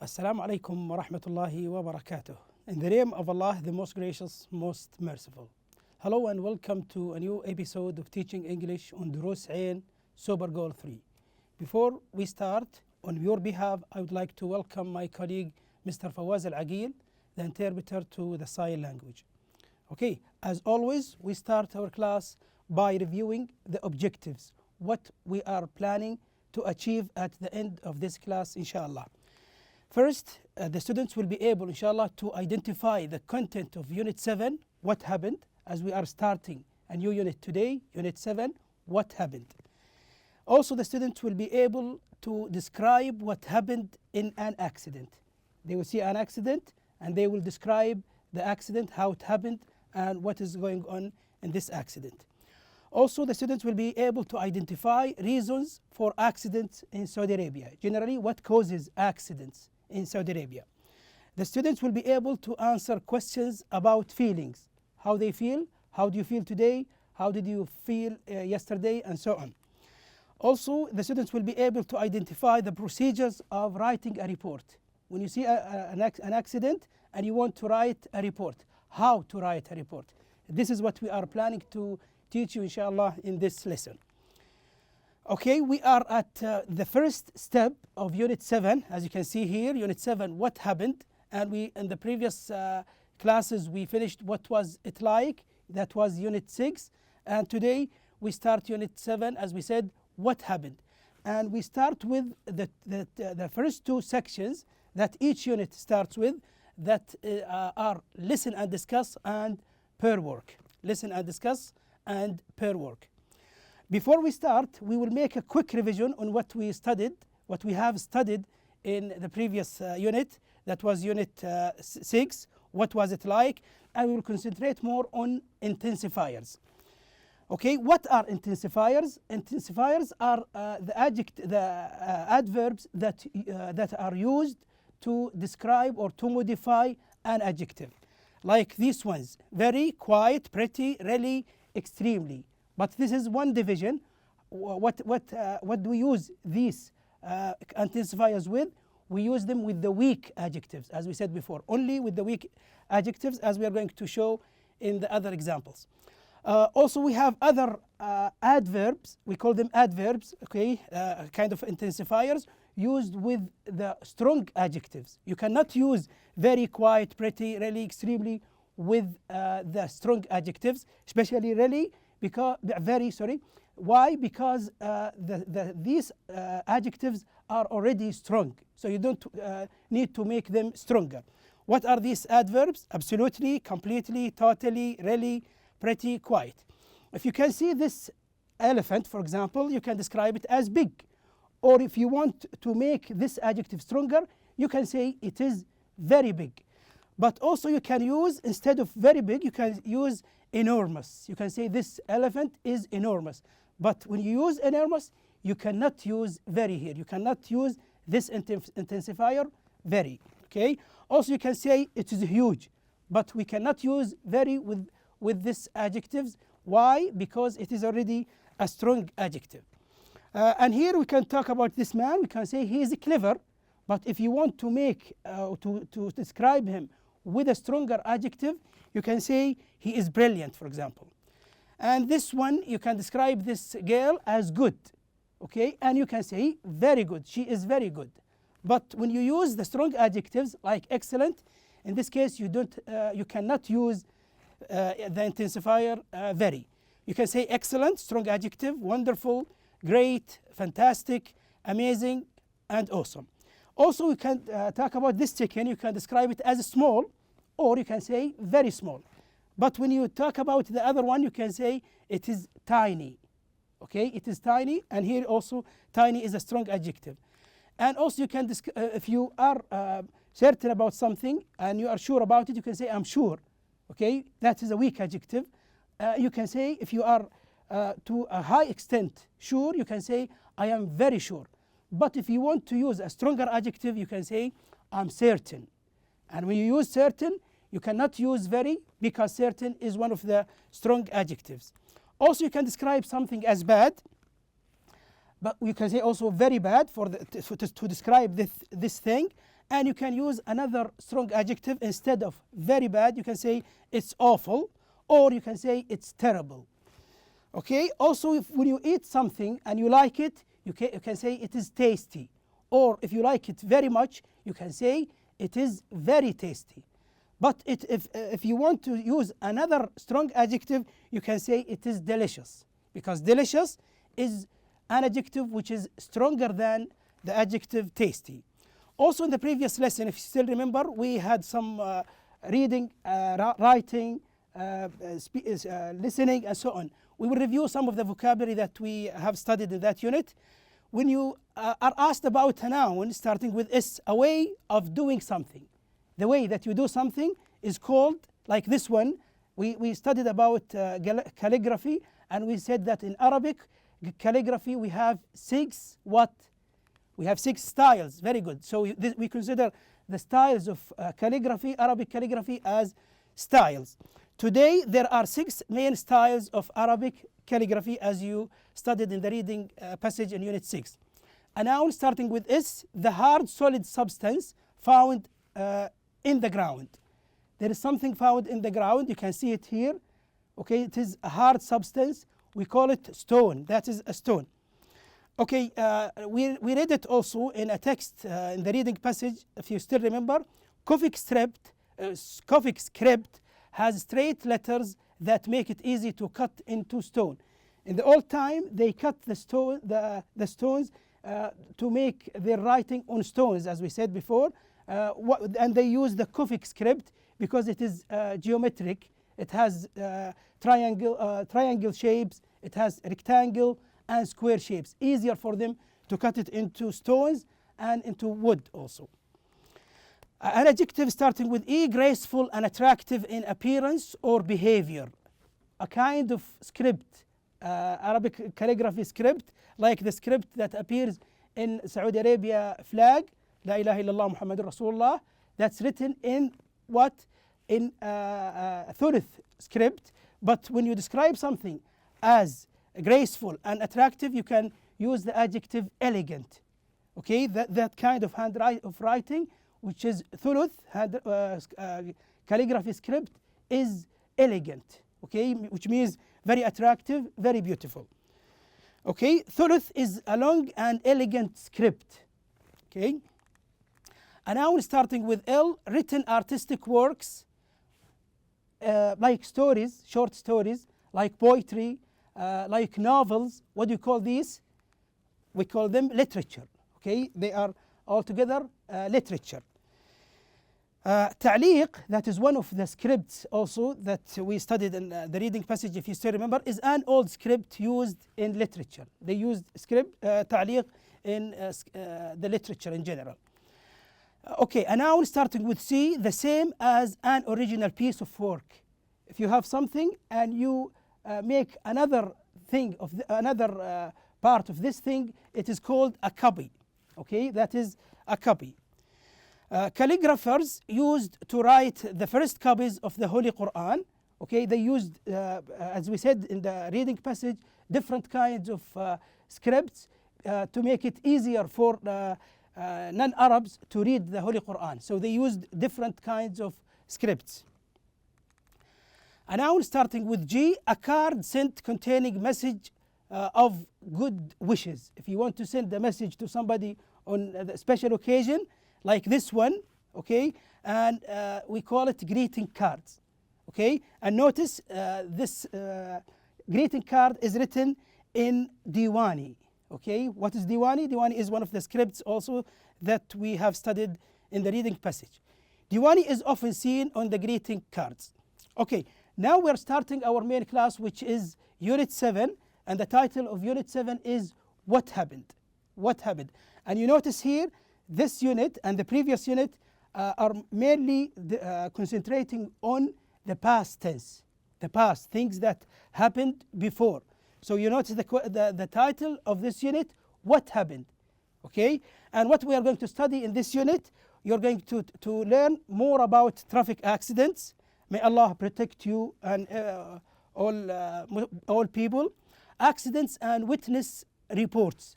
Assalamu alaikum wa rahmatullahi wa barakatuh. In the name of Allah, the most gracious, most merciful. Hello and welcome to a new episode of Teaching English on Dروس Super Goal 3. Before we start, on your behalf, I would like to welcome my colleague, Mr. Fawaz Al-Aqil, the interpreter to the sign language. Okay, as always, we start our class by reviewing the objectives, what we are planning to achieve at the end of this class, inshallah. First, the students will be able, inshallah, to identify the content of Unit 7, what happened, as we are starting a new unit today, Unit 7, what happened. Also, the students will be able to describe what happened in an accident. They will see an accident and they will describe the accident, how it happened, and what is going on in this accident. Also, the students will be able to identify reasons for accidents in Saudi Arabia. Generally, what causes accidents in Saudi Arabia. The students will be able to answer questions about feelings, how they feel, how do you feel today, how did you feel yesterday, and so on. Also, the students will be able to identify the procedures of writing a report. When you see an accident and you want to write a report, how to write a report. This is what we are planning to teach you, inshallah, in this lesson. Okay, we are at the first step of Unit 7. As you can see here, Unit 7, what happened? And we, in the previous classes, we finished what was it like. That was Unit 6. And today, we start Unit 7, as we said, what happened? And we start with the first two sections that each unit starts with, that are listen and discuss and pair work. Listen and discuss and pair work. Before we start, we will make a quick revision on what we studied, what we have studied in the previous unit, that was Unit 6, what was it like, and we will concentrate more on intensifiers. Okay, what are intensifiers? Intensifiers are the adverbs that are used to describe or to modify an adjective. Like these ones, very, quite, pretty, really, extremely. But this is one division. What do we use these intensifiers with? We use them with the weak adjectives, as we said before. Only with the weak adjectives, as we are going to show in the other examples. Also, we have other adverbs. We call them adverbs, okay, kind of intensifiers used with the strong adjectives. You cannot use very, quite, pretty, really, extremely with the strong adjectives, especially really, because why? Because these adjectives are already strong, so you don't need to make them stronger. What are these adverbs? Absolutely, completely, totally, really, pretty, quite. If you can see this elephant, for example, you can describe it as big. Or if you want to make this adjective stronger, you can say it is very big. But also you can use, instead of very big, you can use enormous. You can say this elephant is enormous. But when you use enormous, you cannot use very here. You cannot use this intensifier very. Okay. Also, you can say it is huge, but we cannot use very with this adjectives. Why? Because it is already a strong adjective. And here we can talk about this man. We can say he is clever. But if you want to make to describe him with a stronger adjective, you can say he is brilliant, for example. And this one, you can describe this girl as good, okay? And you can say very good, she is very good. But when you use the strong adjectives like excellent, in this case you cannot use the intensifier very. You can say excellent, strong adjective, wonderful, great, fantastic, amazing, and awesome. Also, we can talk about this chicken. You can describe it as small, or you can say very small. But when you talk about the other one, you can say it is tiny. Okay, it is tiny, and here also tiny is a strong adjective. And also you can, if you are certain about something and you are sure about it, you can say I'm sure. Okay, that is a weak adjective. You can say if you are to a high extent sure, you can say I am very sure. But if you want to use a stronger adjective, you can say I'm certain. And when you use certain, you cannot use very, because certain is one of the strong adjectives. Also, you can describe something as bad, but you can say also very bad to describe this thing. and you can use another strong adjective instead of very bad. You can say it's awful, or you can say it's terrible. Okay, also when you eat something and you like it, you can say it is tasty, or if you like it very much, you can say it is very tasty. But if you want to use another strong adjective, you can say it is delicious, because delicious is an adjective which is stronger than the adjective tasty. Also in the previous lesson, if you still remember, we had some reading, writing, listening, and so on. We will review some of the vocabulary that we have studied in that unit. When you are asked about a noun starting with S, a way of doing something, the way that you do something is called, like this one. We studied about calligraphy, and we said that in Arabic calligraphy we have six what? We have 6 styles. Very good. So we consider the styles of calligraphy, Arabic calligraphy, as styles. Today there are 6 main styles of Arabic calligraphy, as you studied in the reading passage in Unit 6. A noun starting with S, the hard solid substance found in the ground. There is something found in the ground. You can see it here. Okay, it is a hard substance. We call it stone. That is a stone. Okay, we read it also in a text in the reading passage, if you still remember. Coffee script has straight letters that make it easy to cut into stone. In the old time, they cut the stones to make their writing on stones, as we said before, and they use the Coffee script because it is geometric. It has triangle shapes, it has rectangle and square shapes. Easier for them to cut it into stones and into wood also. An adjective starting with E, graceful and attractive in appearance or behavior. A kind of script, Arabic calligraphy script, like the script that appears in Saudi Arabia flag, La ilaha illallah Muhammadur Rasulullah, that's written in what? In thuluth script. But when you describe something as graceful and attractive, you can use the adjective elegant. Okay, that kind of writing, which is thuluth calligraphy script, is elegant. Okay, which means very attractive, very beautiful. Okay, thuluth is a long and elegant script. Okay, a noun starting with L, written artistic works like stories, short stories, like poetry, like novels. What do you call these? We call them literature. Okay, they are altogether literature. تعليق, that is one of the scripts also that we studied in the reading passage, if you still remember, is an old script used in literature. They used script تعليق in the literature in general. Okay, a noun starting with C, the same as an original piece of work. If you have something and you make another thing of another part of this thing, it is called a copy. Okay, that is a copy. Calligraphers used to write the first copies of the Holy Quran. Okay, they used, as we said in the reading passage, different kinds of scripts to make it easier for non-Arabs to read the Holy Quran. So they used different kinds of scripts. A noun starting with G, a card sent containing message of good wishes. If you want to send a message to somebody on a special occasion, like this one, okay, and we call it greeting cards. Okay, and notice this greeting card is written in Diwani. Okay, what is Diwani? Diwani is one of the scripts also that we have studied in the reading passage. Diwani is often seen on the greeting cards. Okay, now we're starting our main class, which is Unit 7, and the title of Unit 7 is What Happened? What Happened? And you notice here, this unit and the previous unit are mainly concentrating on the past tense, the past, things that happened before. So you notice the title of this unit, What Happened? Okay, and what we are going to study in this unit, you're going to learn more about traffic accidents. May Allah protect you and all people. Accidents and witness reports.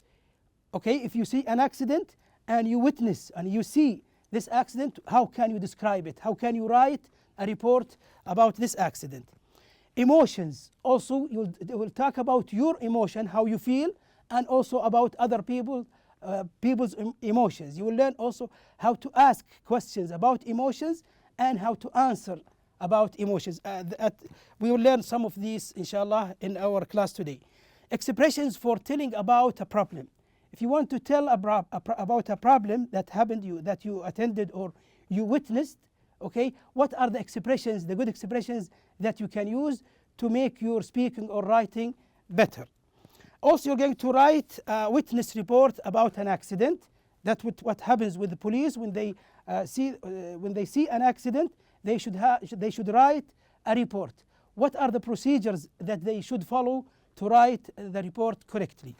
Okay, if you see an accident and you witness and you see this accident, how can you describe it? How can you write a report about this accident? Emotions, also you will talk about your emotion, how you feel, and also about other people's emotions. You will learn also how to ask questions about emotions and how to answer about emotions. We will learn some of these, inshallah, in our class today. Expressions for telling about a problem. If you want to tell about a problem that happened to you, that you attended or you witnessed, okay, what are the expressions, the good expressions that you can use to make your speaking or writing better? Also, you're going to write a witness report about an accident. That's what happens with the police when they see an accident. They should write a report. What are the procedures that they should follow to write the report correctly?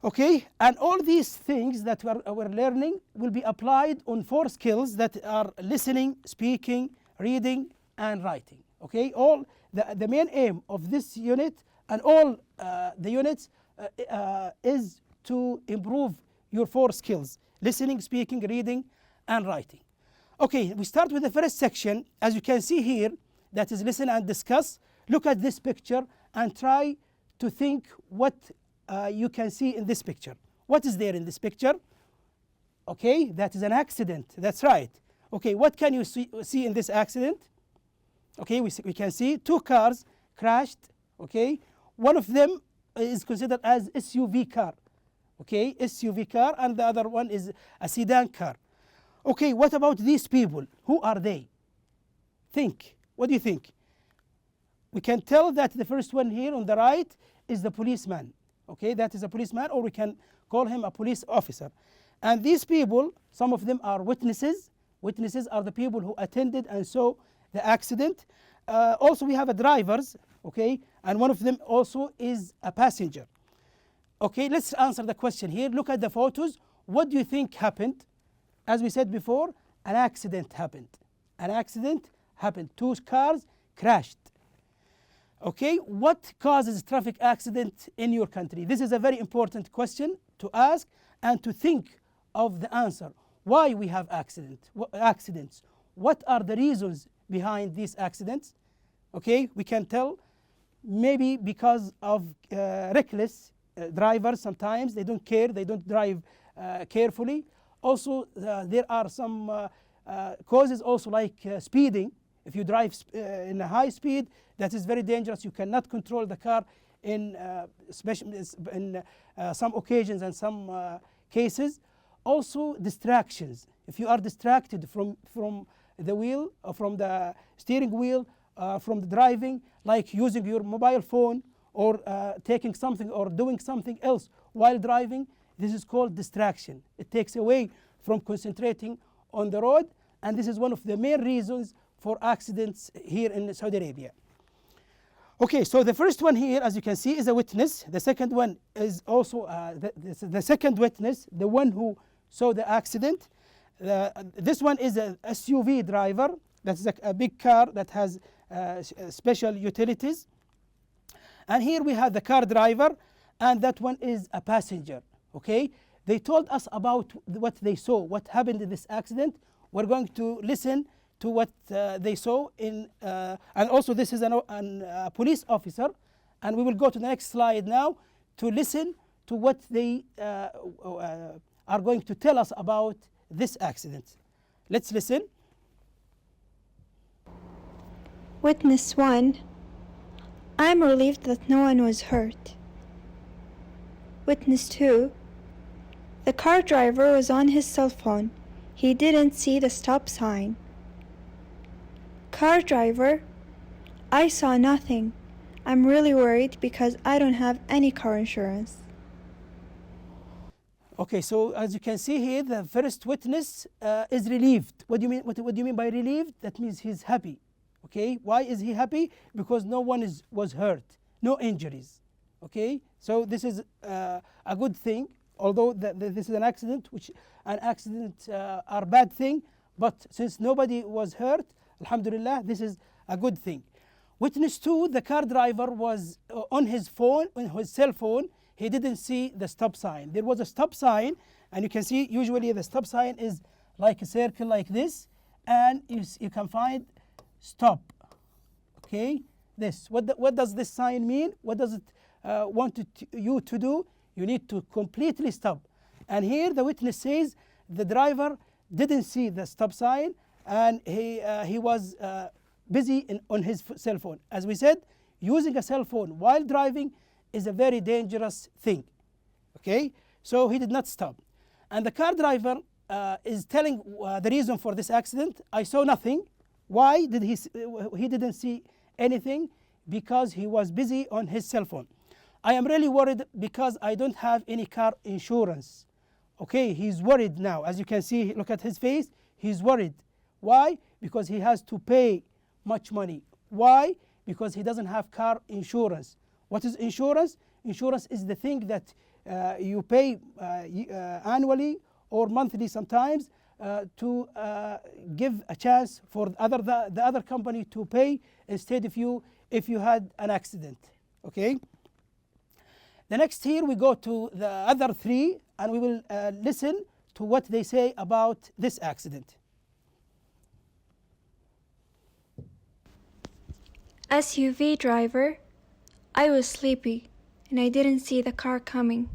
Okay, and all these things that we're learning will be applied on 4 skills that are listening, speaking, reading, and writing. Okay, all the main aim of this unit and all the units is to improve your 4 skills: listening, speaking, reading, and writing. Okay, we start with the first section. As you can see here, that is listen and discuss. Look at this picture and try to think what you can see in this picture. What is there in this picture? Okay, that is an accident. That's right. Okay, what can you see in this accident? Okay, we can see 2 cars crashed. Okay, one of them is considered as SUV car. Okay, SUV car, and the other one is a sedan car. Okay, what about these people? Who are they? Think. What do you think? We can tell that the first one here on the right is the policeman. Okay, that is a policeman, or we can call him a police officer. And these people, some of them are witnesses. Witnesses are the people who attended and saw the accident. Also, we have a drivers, okay, and one of them also is a passenger. Okay, let's answer the question here. Look at the photos. What do you think happened? As we said before, an accident happened. An accident happened. 2 cars crashed. Okay, what causes traffic accident in your country? This is a very important question to ask and to think of the answer. Why we have accidents? What are the reasons behind these accidents? Okay, we can tell maybe because of reckless drivers. Sometimes they don't care, they don't drive carefully. Also, there are some causes also like speeding. If you drive in a high speed, that is very dangerous. You cannot control the car in some occasions and some cases. Also, distractions. If you are distracted from the wheel, or from the steering wheel, from the driving, like using your mobile phone or taking something or doing something else while driving, this is called distraction. It takes away from concentrating on the road, and this is one of the main reasons for accidents here in Saudi Arabia. Okay, so the first one here, as you can see, is a witness. The second one is also the second witness, the one who saw the accident. This one is a SUV driver. That's a big car that has special utilities. And here we have the car driver, and that one is a passenger. Okay, they told us about what they saw, what happened in this accident. We're going to listen to what they saw and also this is a police officer, and we will go to the next slide now to listen to what they are going to tell us about this accident. Let's listen. Witness 1. I'm relieved that no one was hurt. Witness 2. The car driver was on his cell phone. He didn't see the stop sign. Car driver, I saw nothing. I'm really worried because I don't have any car insurance. Okay, so as you can see here, the first witness is relieved. What do you mean? What do you mean by relieved? That means he's happy. Okay, why is he happy? Because no one was hurt, no injuries. Okay, so this is a good thing. Although this is an accident, which an accident are bad thing, but since nobody was hurt, alhamdulillah, this is a good thing. Witness 2, the car driver was on his phone, on his cell phone. He didn't see the stop sign. There was a stop sign, and you can see usually the stop sign is like a circle like this, and you can find stop. Okay, this. What does this sign mean? What does it want you to do? You need to completely stop. And here the witness says the driver didn't see the stop sign, and he was busy on his cell phone. As we said, using a cell phone while driving is a very dangerous thing. Okay, so he did not stop. And the car driver is telling the reason for this accident. I saw nothing. Why did he didn't see anything? Because he was busy on his cell phone. I am really worried because I don't have any car insurance. Okay, he's worried now. As you can see, look at his face. He's worried. Why? Because he has to pay much money. Why? Because he doesn't have car insurance. What is insurance? Insurance is the thing that you pay annually or monthly sometimes to give a chance for the other company to pay instead of you if you had an accident. Okay. The next here we go to the other three, and we will listen to what they say about this accident. SUV driver, I was sleepy and I didn't see the car coming.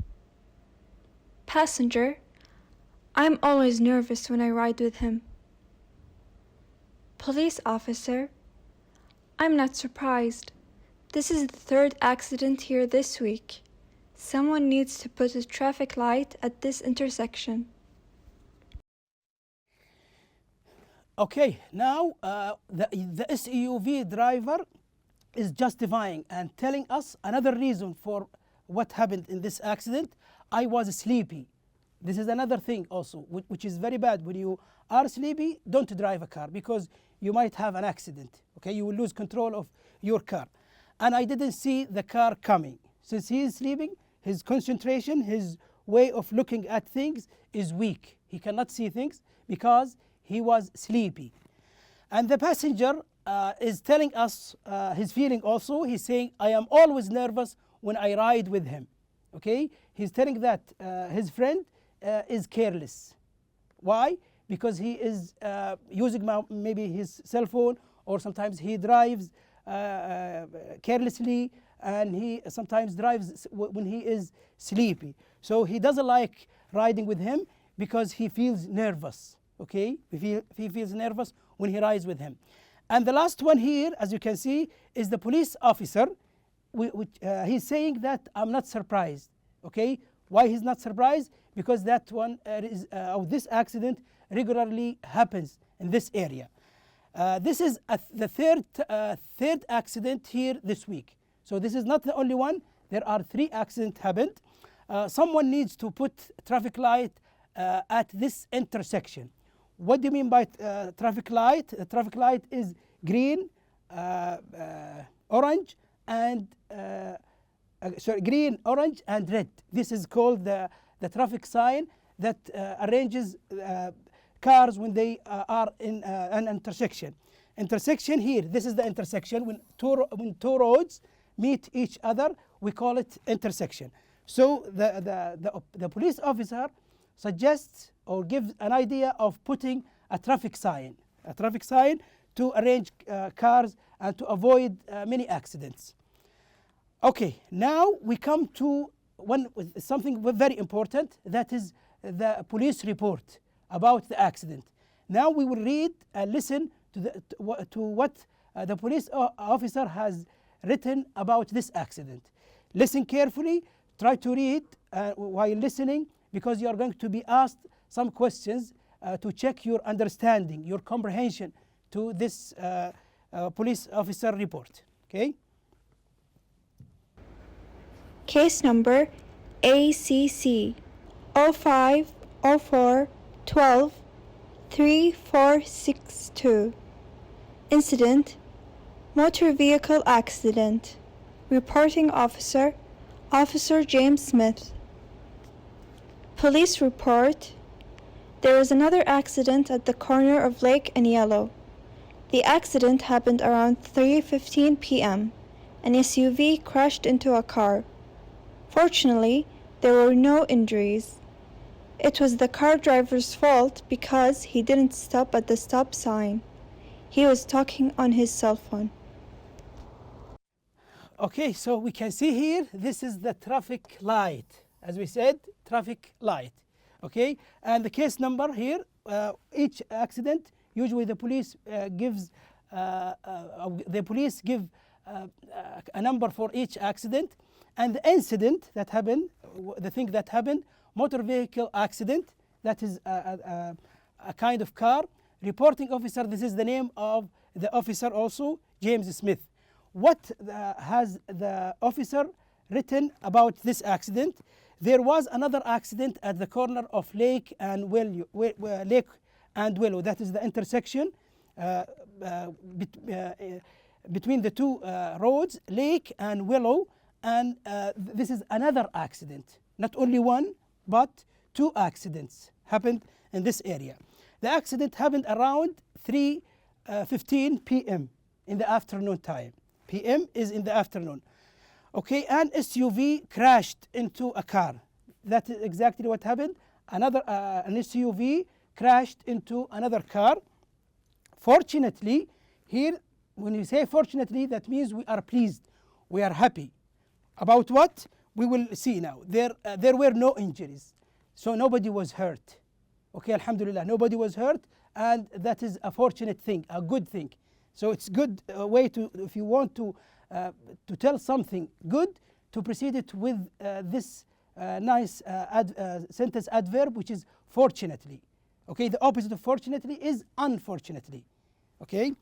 Passenger, I'm always nervous when I ride with him. Police officer, I'm not surprised. This is the third accident here this week. Someone needs to put a traffic light at this intersection. Okay, now the SUV driver is justifying and telling us another reason for what happened in this accident. I was sleepy. This is another thing also, which is very bad. When you are sleepy, don't drive a car because you might have an accident. Okay, you will lose control of your car. And I didn't see the car coming. Since he is sleeping, his concentration, his way of looking at things is weak. He cannot see things because he was sleepy. And the passenger is telling us his feeling also. He's saying, I am always nervous when I ride with him. Okay, he's telling that his friend is careless. Why? Because he is using maybe his cell phone, or sometimes he drives carelessly, and he sometimes drives when he is sleepy. So he doesn't like riding with him because he feels nervous. Okay, he feels nervous when he rides with him. And the last one here, as you can see, is the police officer. He's saying that I'm not surprised. Okay, why he's not surprised? Because that one this accident regularly happens in this area. This is the third accident here this week. So this is not the only one. There are 3 accidents happened. Someone needs to put traffic light at this intersection. What do you mean by traffic light? Traffic light is green, orange, and green, orange, and red. This is called the traffic sign that arranges cars when they are in an intersection. Intersection here, this is the intersection. When two roads meet each other, we call it intersection. So the police officer suggests or gives an idea of putting a traffic sign to arrange cars and to avoid many accidents. Okay, now we come to something very important, that is the police report about the accident. Now we will read and listen to what the police officer has written about this accident. Listen carefully, try to read while listening, because you are going to be asked some questions to check your understanding, your comprehension to this police officer report. Okay? Case number ACC 0504 12 3462. Incident: motor vehicle accident. Reporting officer: Officer James Smith. Police report: there was another accident at the corner of Lake and Yellow. The accident happened around 3:15 p.m. An SUV crashed into a car. Fortunately, there were no injuries. It was the car driver's fault because he didn't stop at the stop sign. He was talking on his cell phone. Okay, so we can see here, this is the traffic light. As we said, traffic light. Okay, and the case number here, each accident, usually the police give a number for each accident, and the incident that happened, the thing that happened, motor vehicle accident, that is a kind of car. Reporting officer, this is the name of the officer also, James Smith. What has the officer written about this accident? There was another accident at the corner of Lake and Willow. That is the intersection between the two roads, Lake and Willow. And this is another accident. Not only one, but two accidents happened in this area. The accident happened around 3:15 p.m. in the afternoon time. PM is in the afternoon. Okay, an SUV crashed into a car. That is exactly what happened. An SUV crashed into another car. Fortunately, here, when you say fortunately, that means we are pleased, we are happy. About what? We will see now. There were no injuries, so nobody was hurt. Okay, alhamdulillah, nobody was hurt, and that is a fortunate thing, a good thing. So it's good way to, if you want to tell something good, to precede it with this nice sentence adverb, which is fortunately. Okay, the opposite of fortunately is unfortunately. Okay,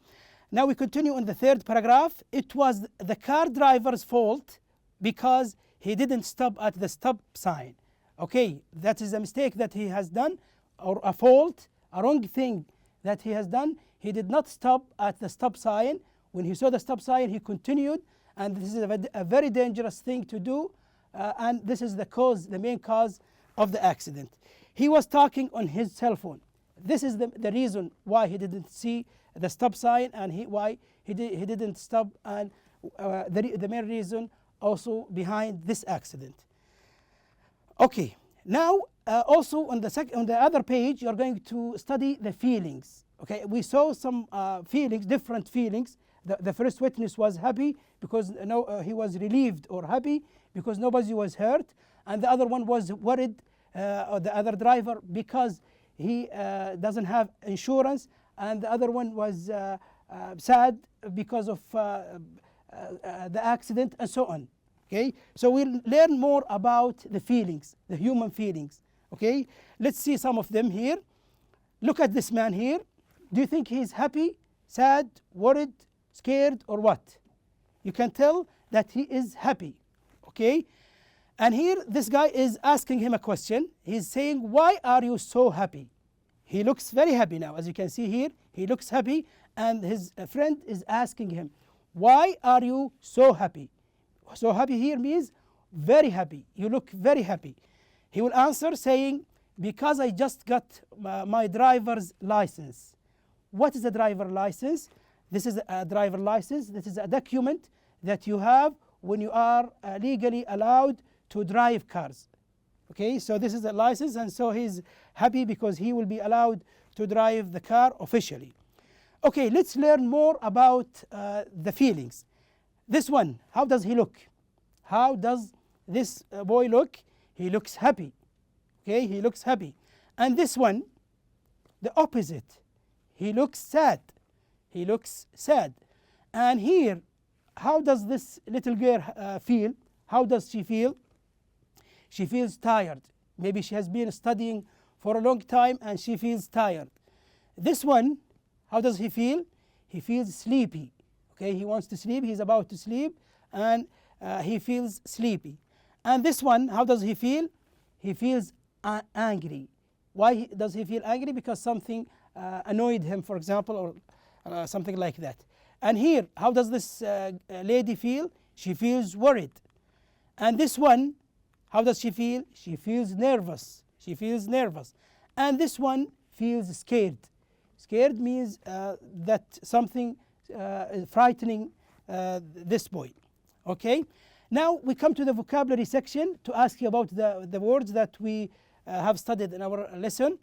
now we continue in the third paragraph. It was the car driver's fault because he didn't stop at the stop sign. Okay, that is a mistake that he has done, or a fault, a wrong thing that he has done. He did not stop at the stop sign. When he saw the stop sign, he continued, and this is a very dangerous thing to do, and this is the main cause of the accident. He was talking on his cell phone. This is the reason why he didn't see the stop sign, and why he didn't stop, and the main reason also behind this accident. Okay, now also on the other page, you're going to study the feelings. Okay, we saw some feelings, different feelings. The first witness was happy because he was relieved, or happy because nobody was hurt, and the other one was worried, or the other driver, because he doesn't have insurance, and the other one was sad because of the accident, and so on. Okay, so we'll learn more about the feelings, the human feelings. Okay, let's see some of them here. Look at this man here. Do you think he's happy, sad, worried, scared, or what? You can tell that he is happy. Okay, and here this guy is asking him a question. He's saying, why are you so happy? He looks very happy now. As you can see here, he looks happy, and his friend is asking him, why are you so happy? So happy here means very happy. You look very happy. He will answer saying, because I just got my driver's license. What is a driver license? This is a driver license. This is a document that you have when you are legally allowed to drive cars. Okay, so this is a license, and so he's happy because he will be allowed to drive the car officially. Okay, let's learn more about the feelings. This one, how does he look? How does this boy look? He looks happy. Okay, he looks happy. And this one, the opposite. He looks sad. He looks sad. And here, how does this little girl feel? How does she feel? She feels tired. Maybe she has been studying for a long time and she feels tired. This one, how does he feel? He feels sleepy. Okay, he wants to sleep. He's about to sleep, and he feels sleepy. And this one, how does he feel? He feels angry. Why does he feel angry? Because something annoyed him, for example, or something like that. And here, how does this lady feel? She feels worried. And this one, how does she feel? She feels nervous. She feels nervous. And this one feels scared. Scared means that something frightening this boy. Okay, now we come to the vocabulary section to ask you about the words that we have studied in our lesson.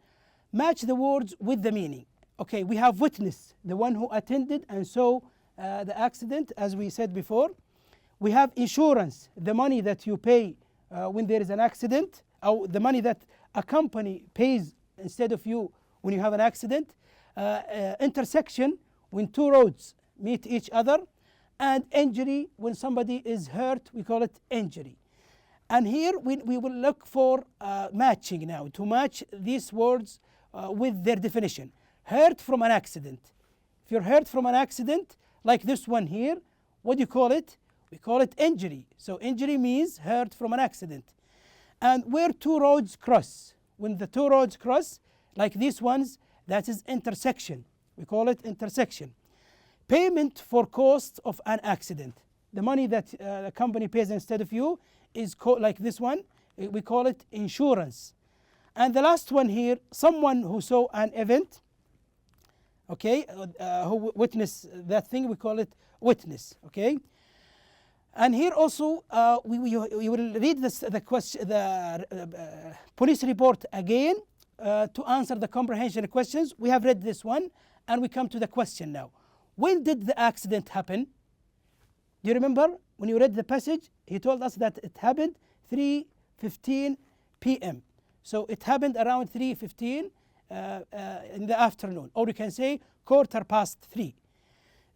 Match the words with the meaning. Okay, we have witness, the one who attended and saw the accident, as we said before. We have insurance, the money that you pay when there is an accident, or the money that a company pays instead of you when you have an accident. Intersection, when two roads meet each other. And injury, when somebody is hurt, we call it injury. And here we will look for matching now, to match these words with their definition. Hurt from an accident. If you're hurt from an accident, like this one here, what do you call it? We call it injury. So injury means hurt from an accident. And where two roads cross, when the two roads cross, like these ones, that is intersection. We call it intersection. Payment for cost of an accident. The money that the company pays instead of you is like this one. We call it insurance. And the last one here, someone who saw an event, okay, who witnessed that thing, we call it witness, okay. And here also we will read the police report again to answer the comprehension questions. We have read this one and we come to the question now. When did the accident happen? Do you remember when you read the passage? He told us that it happened 3:15 p.m. So it happened around 3:15 in the afternoon, or you can say 3:15.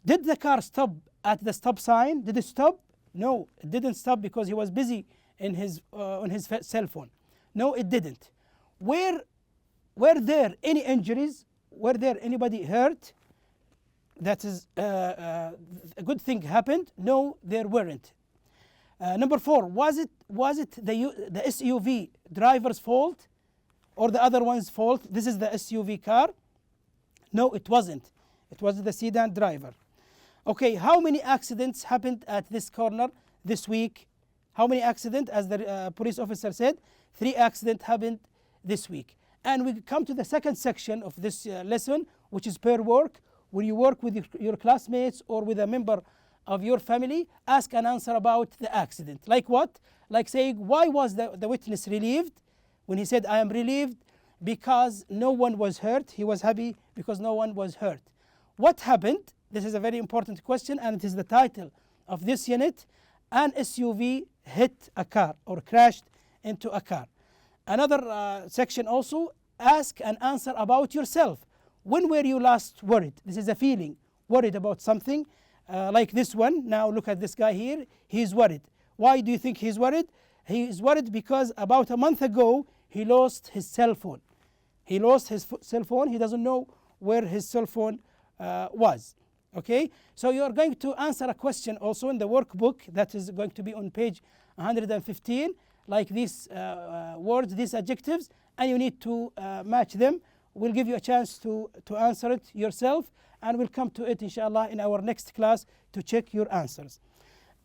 Did the car stop at the stop sign? Did it stop? No, it didn't stop because he was busy in his on his cell phone. No, it didn't. Were there any injuries? Were there anybody hurt? That is a good thing happened. No, there weren't. Number 4, was it the SUV driver's fault or the other one's fault? This is the SUV car. No, it wasn't. It was the sedan driver. Okay, how many accidents happened at this corner this week? How many accidents? As the police officer said, 3 accidents happened this week. And we come to the second section of this lesson, which is pair work. When you work with your classmates or with a member of your family, ask and answer about the accident. Like what? Like saying, why was the witness relieved? When he said, I am relieved because no one was hurt. He was happy because no one was hurt. What happened? This is a very important question, and it is the title of this unit. An SUV hit a car or crashed into a car. Another section also, ask and answer about yourself. When were you last worried? This is a feeling, worried about something. Like this one. Now look at this guy here. He's worried. Why do you think he's worried? He is worried because about a month ago, he lost his cell phone. He lost his cell phone. He doesn't know where his cell phone was. Okay, so you are going to answer a question also in the workbook that is going to be on page 115, like these words, these adjectives, and you need to match them. We'll give you a chance to answer it yourself, and we'll come to it inshallah in our next class to check your answers.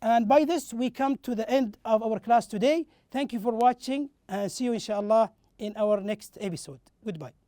And by this we come to the end of our class today. Thank you for watching, and see you inshallah in our next episode. Goodbye.